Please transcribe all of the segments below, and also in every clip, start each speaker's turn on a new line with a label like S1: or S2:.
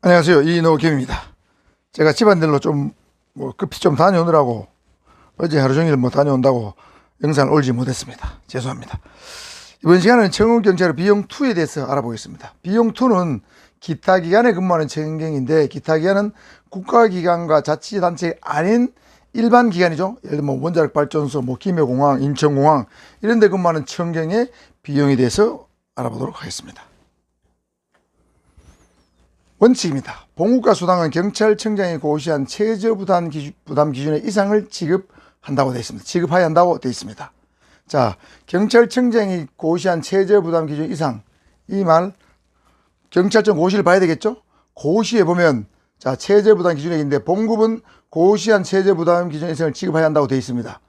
S1: 안녕하세요. 이노겸입니다. 제가 집안일로 급히 좀 다녀오느라고 어제 하루 종일 다녀온다고 영상을 올리지 못했습니다. 죄송합니다. 이번 시간에는 청운경찰의 비용2에 대해서 알아보겠습니다. 비용2는 기타 기관에 근무하는 청경인데, 기타 기관은 국가기관과 자치단체 아닌 일반 기관이죠. 예를 들면 원자력발전소, 김해공항, 인천공항 이런 데 근무하는 청경의 비용에 대해서 알아보도록 하겠습니다. 원칙입니다. 봉급과 수당은 경찰청장이 고시한 최저부담 기준의 이상을 지급한다고 되어 있습니다. 지급해야 한다고 되어 있습니다. 자, 경찰청장이 고시한 최저부담 기준 이상, 이 말 경찰청 고시를 봐야 되겠죠? 고시에 보면 자, 최저부담 기준액인데 봉급은 고시한 최저부담 기준 이상을 지급해야 한다고 되어 있습니다.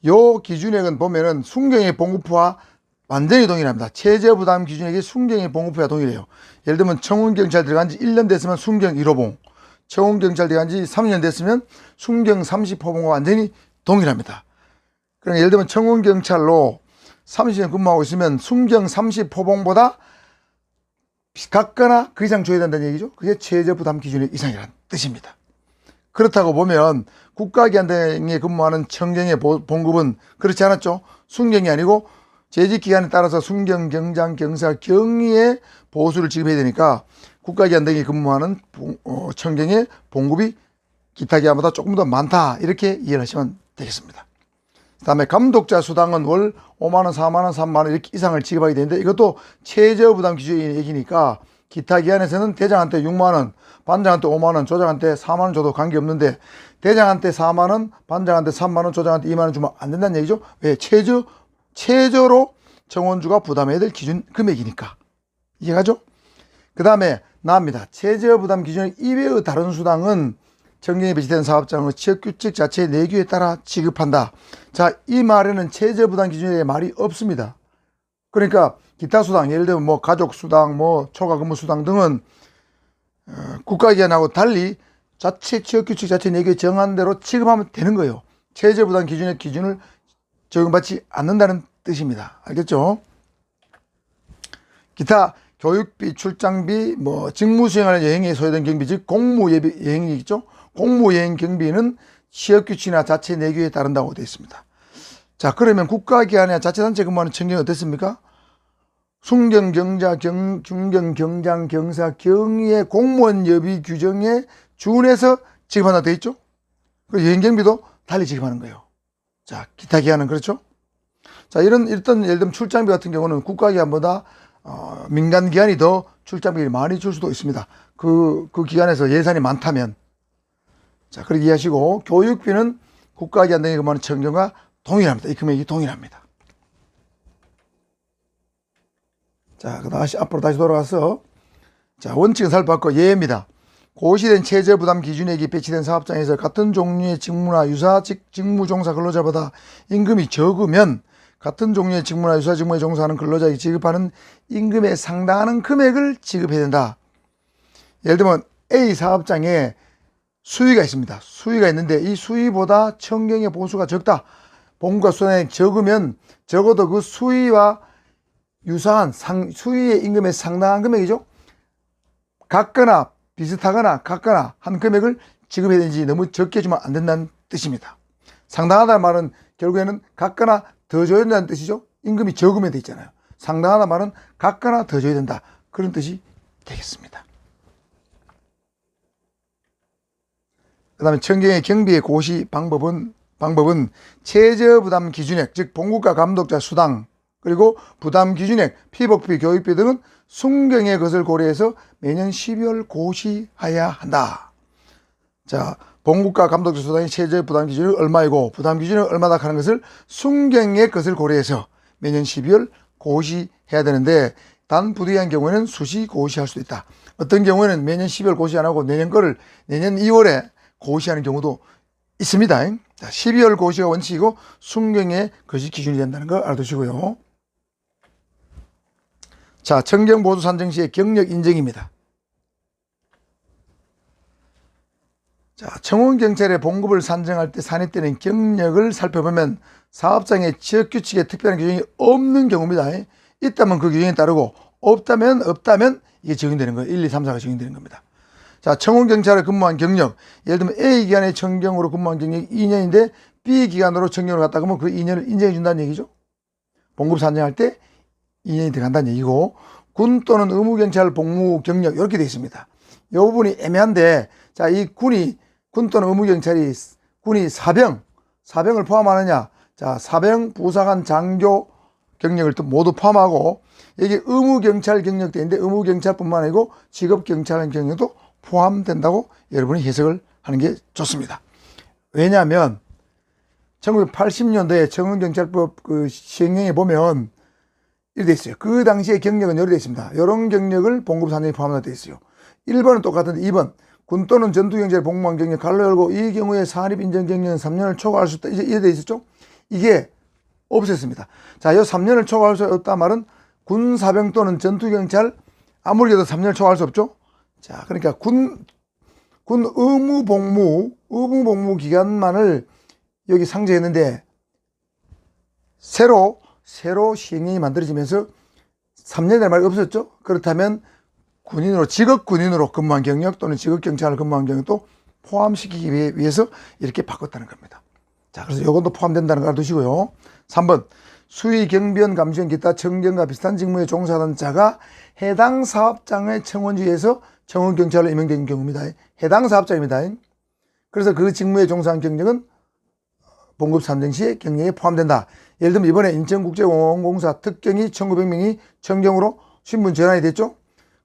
S1: 요 기준액은 보면은 순경의 봉급과 완전히 동일합니다. 최저부담 기준액이 순경의 봉급과 동일해요. 예를 들면 청운경찰 들어간 지 1년 됐으면 순경 1호봉, 청운경찰 들어간 지 3년 됐으면 순경 30호봉과 완전히 동일합니다. 그러니까 예를 들면 청운경찰로 30년 근무하고 있으면 순경 30호봉보다 같거나 그 이상 줘야 된다는 얘기죠. 그게 최저부담 기준액 이상이라는 뜻입니다. 그렇다고 보면 국가기관 등에 근무하는 청경의 봉급은 그렇지 않았죠. 순경이 아니고 재직기간에 따라서 순경, 경장, 경사, 경위의 보수를 지급해야 되니까 국가기관 등에 근무하는 청경의 봉급이 기타 기관보다 조금 더 많다, 이렇게 이해하시면 되겠습니다. 그 다음에 감독자 수당은 월 5만원, 4만원, 3만원 이렇게 이상을 지급하게 되는데, 이것도 최저부담 기준의 얘기니까 기타 기관에서는 대장한테 6만원, 반장한테 5만원, 조장한테 4만원 줘도 관계없는데, 대장한테 4만원, 반장한테 3만원, 조장한테 2만원 주면 안 된다는 얘기죠. 왜? 최저로 청원주가 부담해야 될 기준 금액이니까. 이해가죠? 그 다음에 나옵니다. 최저부담 기준 이외의 다른 수당은 청경에 배치된 사업장의 지역규칙 자체 내규에 따라 지급한다. 자, 이 말에는 최저부담 기준에 말이 없습니다. 그러니까 기타 수당, 예를 들면 가족수당, 초과근무수당 등은 국가기관하고 달리 자체 지역규칙 자체 내규에 정한 대로 지급하면 되는 거예요. 최저부담 기준의 기준을 적용받지 않는다는 뜻입니다. 알겠죠? 기타 교육비, 출장비, 직무 수행하는 여행에 소요된 경비, 즉 공무예비 여행이겠죠? 공무여행 경비는 지역규칙이나 자체 내규에 따른다고 되어 있습니다. 자, 그러면 국가기관이나 자체단체 근무하는 청경은 어떻습니까? 순경, 경자, 중경, 경장, 경사, 경위의 공무원 여비 규정에 준해서 지급한다 되어 있죠? 그리고 여행경비도 달리 지급하는 거예요. 자, 기타 기관은 그렇죠? 자, 예를 들면 출장비 같은 경우는 국가기관보다 민간기관이 더 출장비를 많이 줄 수도 있습니다. 그 기관에서 예산이 많다면. 자, 그렇게 이해하시고, 교육비는 국가기관 등에 근무하는 청경과 동일합니다. 이 금액이 동일합니다. 자, 앞으로 다시 돌아가서, 자, 원칙은 살펴봤고, 예입니다. 고시된 최저부담 기준액이 배치된 사업장에서 같은 종류의 직무나 유사 직무 종사 근로자보다 임금이 적으면 같은 종류의 직무나 유사 직무에 종사하는 근로자에게 지급하는 임금에 상당하는 금액을 지급해야 된다. 예를 들면 A 사업장에 수위가 있습니다. 수위가 있는데 이 수위보다 청경의 보수가 적다. 봉급과 수당이 적으면 적어도 그 수위와 유사한 수위의 임금에 상당한 금액이죠. 같거나 비슷하거나 같거나 한 금액을 지급해야 되는지 너무 적게 주면 안 된다는 뜻입니다. 상당하다는 말은 결국에는 같거나 더 줘야 된다는 뜻이죠. 임금이 적으면 돼 있잖아요. 상당하다는 말은 같거나 더 줘야 된다, 그런 뜻이 되겠습니다. 그 다음에 청경의 경비의 고시 방법은 최저부담 기준액, 즉 봉급과 감독자 수당, 그리고 부담 기준액, 피복비, 교육비 등은 순경의 것을 고려해서 매년 12월 고시해야 한다. 자, 봉급과 감독자 수당의 최저 부담 기준이 얼마이고 부담 기준이 얼마다 하는 것을 순경의 것을 고려해서 매년 12월 고시해야 되는데, 단 부득이한 경우에는 수시 고시할 수도 있다. 어떤 경우에는 매년 12월 고시 안 하고 내년 2월에 고시하는 경우도 있습니다. 자, 12월 고시가 원칙이고 순경의 것이 기준이 된다는 거 알아두시고요. 자, 청경 보수 산정 시의 경력 인정입니다. 자, 청운경찰의 봉급을 산정할 때 산입되는 경력을 살펴보면 사업장의 지역규칙에 특별한 규정이 없는 경우입니다. 있다면 그 규정에 따르고 없다면 이게 적용되는 거예요. 1, 2, 3, 4가 적용되는 겁니다. 자, 청원경찰에 근무한 경력, 예를 들면 A 기간에 청경으로 근무한 경력이 2년인데 B 기간으로 청경으로 갔다 그러면 그 2년을 인정해 준다는 얘기죠. 봉급 산정할 때 2년이 들어간다는 얘기고, 군 또는 의무경찰 복무 경력 이렇게 되어 있습니다. 이 부분이 애매한데, 자, 이 군 또는 의무경찰이 군이 사병을 포함하느냐? 자, 사병, 부사관, 장교 경력을 또 모두 포함하고, 여기 의무경찰 경력도 있는데 의무경찰뿐만 아니고 직업경찰 경력도 포함된다고 여러분이 해석을 하는 게 좋습니다. 왜냐하면 1980년도에 청원경찰법 그 시행령에 보면 이렇게 돼 있어요. 그 당시에 경력은 이렇게 돼 있습니다. 이런 경력을 봉급 산정에 포함하게 돼 있어요. 1번은 똑같은데 2번 군 또는 전투경찰 복무한 경력 갈로 열고 이 경우에 산입 인정 경력은 3년을 초과할 수 있다. 이제 돼 있었죠. 이게 없앴습니다. 자, 이 3년을 초과할 수 없다 말은 군 사병 또는 전투경찰 아무리 해도 3년을 초과할 수 없죠. 자, 그러니까 군 의무 복무 기간만을 여기 상정했는데 새로 시행령이 만들어지면서 3년이라는 말이 없었죠. 그렇다면 직업 군인으로 근무한 경력 또는 직업 경찰을 근무한 경력도 포함시키기 위해서 이렇게 바꿨다는 겁니다. 자, 그래서 이것도 포함된다는 걸 알아두시고요. 3번 수의, 경비원, 감시원, 기타 청경과 비슷한 직무에 종사하는 자가 해당 사업장의 청원지에서 청원경찰로 임명된 경우입니다. 해당 사업장입니다. 그래서 그 직무에 종사한 경력은 봉급 산정 시에 경력에 포함된다. 예를 들면 이번에 인천국제공항공사 특경이 1900명이 청경으로 신분 전환이 됐죠.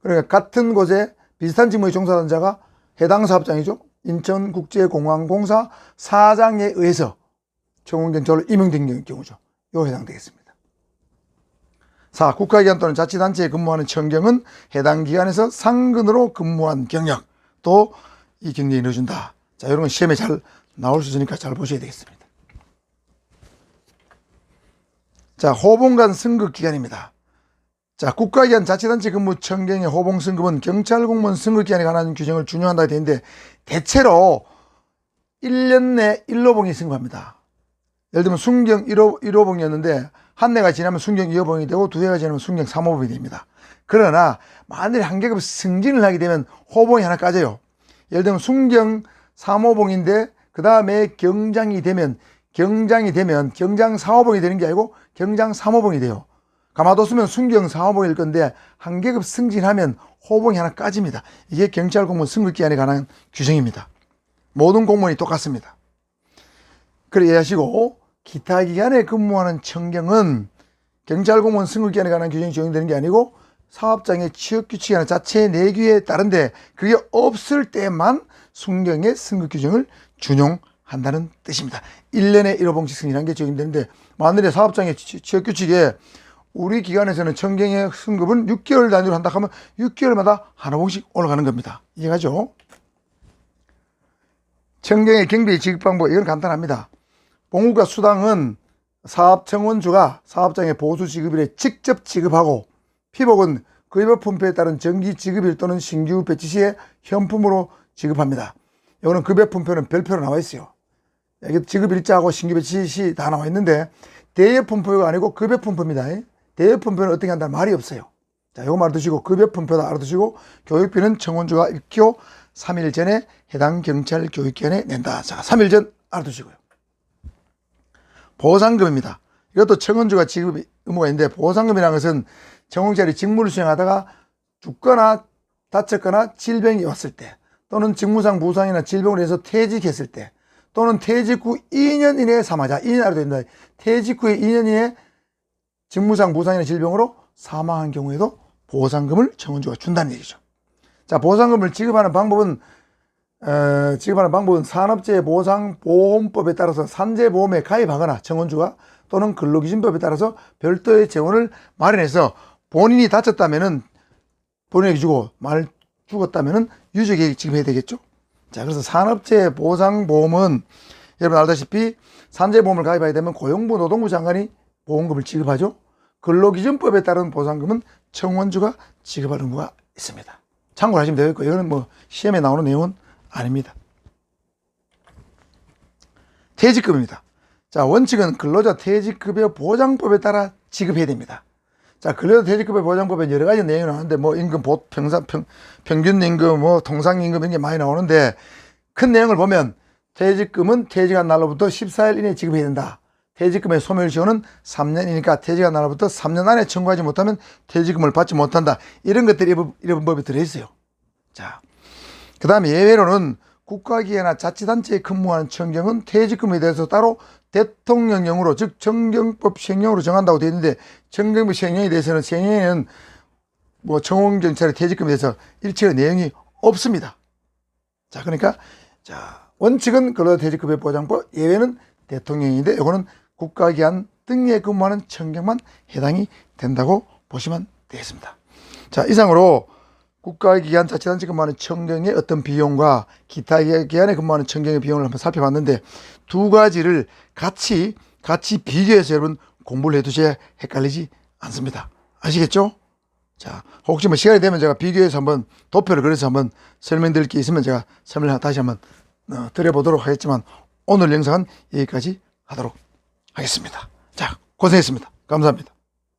S1: 그러니까 같은 곳에 비슷한 직무에 종사하는 자가 해당 사업장이죠. 인천국제공항공사 사장에 의해서 청원경찰로 임명된 경우죠. 이거 해당되겠습니다. 4. 국가기관 또는 자치단체에 근무하는 청경은 해당 기관에서 상근으로 근무한 경력 또 이 경력에 넣어준다. 자, 이런 건 시험에 잘 나올 수 있으니까 잘 보셔야 되겠습니다. 자, 호봉간 승급기간입니다. 자, 국가기관 자치단체 근무 청경의 호봉 승급은 경찰공무원 승급기간에 관한 규정을 준용한다고 되어 있는데 대체로 1년 내 1호봉이 승급합니다. 예를 들면 순경 1호봉이었는데 한 해가 지나면 순경 2호봉이 되고 두 해가 지나면 순경 3호봉이 됩니다. 그러나 만일 한 계급 승진을 하게 되면 호봉이 하나 까져요. 예를 들면 순경 3호봉인데 그 다음에 경장이 되면 경장 4호봉이 되는 게 아니고 경장 3호봉이 돼요. 가마도쓰면 순경 4호봉일 건데 한 계급 승진하면 호봉이 하나 까집니다. 이게 경찰공무원 승급기간에 관한 규정입니다. 모든 공무원이 똑같습니다. 그래 이해하시고, 기타 기관에 근무하는 청경은 경찰공무원 승급기간에 관한 규정이 적용되는 게 아니고 사업장의 취업규칙이나 자체 내규에 따른데 그게 없을 때만 순경의 승급규정을 준용한다는 뜻입니다. 1년에 1호봉씩 승인한 게 적용되는데 만일에 사업장의 취업규칙에 우리 기관에서는 청경의 승급은 6개월 단위로 한다 하면 6개월마다 한 호봉씩 올라가는 겁니다. 이해가죠? 청경의 경비 지급 방법, 이건 간단합니다. 봉급과 수당은 사업청원주가 사업장의 보수 지급일에 직접 지급하고 피복은 급여 분표에 따른 정기 지급일 또는 신규 배치 시에 현품으로 지급합니다. 이거는 급여 분표는 별표로 나와 있어요. 여기 지급일자하고 신규 배치 시 다 나와 있는데 대여 분표가 아니고 급여 분표입니다. 대여 분표는 어떻게 한다는 말이 없어요. 자, 이거 알아두시고 급여 분표도 알아두시고 교육비는 청원주가 입교 3일 전에 해당 경찰 교육기관에 낸다. 자, 3일 전 알아두시고요. 보상금입니다. 이것도 청원주가 지급 의무가 있는데 보상금이라는 것은 청원자리 직무를 수행하다가 죽거나 다쳤거나 질병이 왔을 때 또는 직무상 부상이나 질병으로 해서 퇴직했을 때 또는 퇴직 후 2년 이내에 사망자, 2년 안에 된다. 퇴직 후에 2년 이내에 직무상 부상이나 질병으로 사망한 경우에도 보상금을 청원주가 준다는 얘기죠. 자, 보상금을 지급하는 방법은 산업재해보상보험법에 따라서 산재보험에 가입하거나 청원주가 또는 근로기준법에 따라서 별도의 재원을 마련해서 본인이 다쳤다면은 본인에게 주고 죽었다면은 유족에게 지급해야 되겠죠. 자, 그래서 산업재해보상보험은 여러분 알다시피 산재보험을 가입하게 되면 고용부 노동부 장관이 보험금을 지급하죠. 근로기준법에 따른 보상금은 청원주가 지급하는 경우가 있습니다. 참고를 하시면 되겠고, 이거는 뭐 시험에 나오는 내용은 아닙니다. 퇴직금입니다. 자, 원칙은 근로자 퇴직급여 보장법에 따라 지급해야 됩니다. 자, 근로자 퇴직급여 보장법에 여러 가지 내용이 나오는데, 뭐, 임금, 평균 임금, 뭐, 통상 임금 이런 게 많이 나오는데, 큰 내용을 보면, 퇴직금은 퇴직한 날로부터 14일 이내에 지급해야 된다. 퇴직금의 소멸 시효는 3년이니까 퇴직한 날로부터 3년 안에 청구하지 못하면 퇴직금을 받지 못한다. 이런 것들이 이런 법이 들어있어요. 자, 그 다음에 예외로는 국가기관이나 자치단체에 근무하는 청경은 퇴직금에 대해서 따로 대통령령으로, 즉 정경법 시행령으로 정한다고 되어 있는데, 정경법 시행령에 대해서는 시행령에는 뭐 청원경찰의 퇴직금에 대해서 일체의 내용이 없습니다. 자, 그러니까 자, 원칙은 근로자 퇴직급여 보장법, 예외는 대통령인데, 이거는 국가기관 등에 근무하는 청경만 해당이 된다고 보시면 되겠습니다. 자, 이상으로 국가기관 자치단체 근무하는 청경의 어떤 비용과 기타 기관에 근무하는 청경의 비용을 한번 살펴봤는데, 두 가지를 같이 비교해서 여러분 공부를 해두셔야 헷갈리지 않습니다. 아시겠죠? 자, 혹시 뭐 시간이 되면 제가 비교해서 한번 도표를 그려서 한번 설명드릴 게 있으면 제가 설명을 다시 한번 드려보도록 하겠지만, 오늘 영상은 여기까지 하도록 하겠습니다. 자, 고생했습니다. 감사합니다.